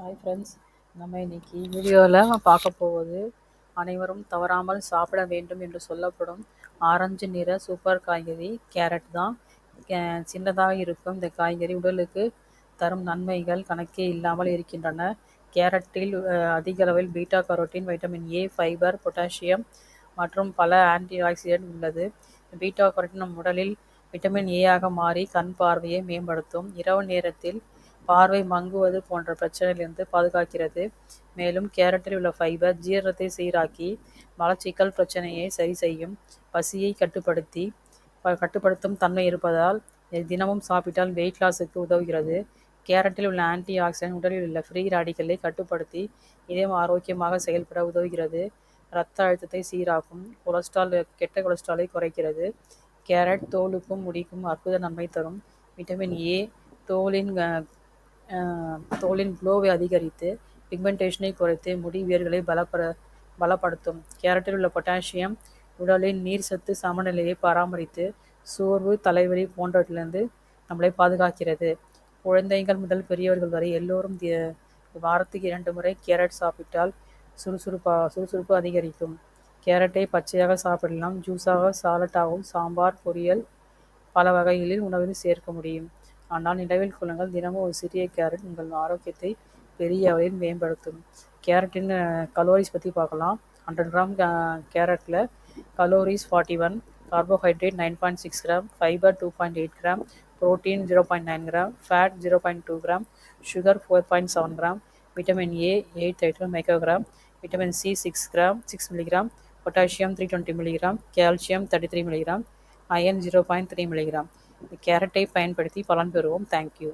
Hi friends, நம்ம இன்னைக்கு வீடியோவில் பார்க்க போவது அனைவரும் தவறாமல் சாப்பிட வேண்டும் என்று சொல்லப்படும் ஆரஞ்சு நிற சூப்பர் காய்கறி கேரட் தான். சின்னதாக இருக்கும் இந்த காய்கறி உடலுக்கு தரும் நன்மைகள் கணக்கே இல்லாமல் இருக்கின்றன. கேரட்டில் அதிக அளவில் beta carotene, vitamin A, fibre, potassium மற்றும் பல ஆன்டி ஆக்சிடென்ட் உள்ளது. பீட்டா கரோட்டின் நம் உடலில் விட்டமின் ஏ ஆக மாறி கண் பார்வையை மேம்படுத்தும். இரவு நேரத்தில் பார்வை மங்குவது போன்ற பிரச்சனையிலிருந்து பாதுகாக்கிறது. மேலும் கேரட்டில் உள்ள ஃபைபர் ஜீரணத்தை சீராக்கி மலச்சிக்கல் பிரச்சனையை சரி செய்யும். பசியை கட்டுப்படுத்தும் தன்மை இருப்பதால் தினமும் சாப்பிட்டால் வெயிட் லாஸுக்கு உதவுகிறது. கேரட்டில் உள்ள ஆன்டி ஆக்சிடென்ட் உடலில் உள்ள ஃப்ரீ ராடிக்கலை கட்டுப்படுத்தி இதயம் ஆரோக்கியமாக செயல்பட உதவுகிறது. இரத்த அழுத்தத்தை சீராக்கும். கெட்ட கொலஸ்ட்ராலை குறைக்கிறது. கேரட் தோலுக்கும் முடிக்கும் அற்புத நன்மை தரும். விட்டமின் ஏ தோலின் க்ளோவை அதிகரித்து பிக்மெண்டேஷனை குறைத்து முடி வேர்களை பலப்படுத்தும். கேரட்டில் உள்ள பொட்டாசியம் உடலின் நீர் சத்து சமநிலையை பராமரித்து சோர்வு, தலைவலி போன்றவற்றிலிருந்து நம்மளை பாதுகாக்கிறது. குழந்தைகள் முதல் பெரியவர்கள் வரை எல்லோரும் வாரத்துக்கு 2 முறை கேரட் சாப்பிட்டால் சுறுசுறுப்பு அதிகரிக்கும். கேரட்டை பச்சையாக சாப்பிடலாம், ஜூஸாக, சாலட்டாகவும், சாம்பார், பொரியல் பல வகைகளில் உணவில் சேர்க்க முடியும். ஆனால் நினைவில் கொள்ளுங்கள், தினமும் ஒரு சிறிய கேரட் உங்கள் ஆரோக்கியத்தை பெரிய அளவில் மேம்படுத்தும். கேரட்டின் கலோரிஸ் பற்றி பார்க்கலாம். 100 கிராம் கேரட்டில் calories 41, carbohydrate 9.6 gram, fibre 2.8 gram, protein 0.9 gram, fat 0.2 gram, sugar 4.7 gram, vitamin A 8 microgram, vitamin C 6 milligram, potassium 320 milligram, calcium 33 milligram, iron 0.3 milligram. கேரட்டை பயன்படுத்தி பலன் பெறுவோம். தேங்க்யூ.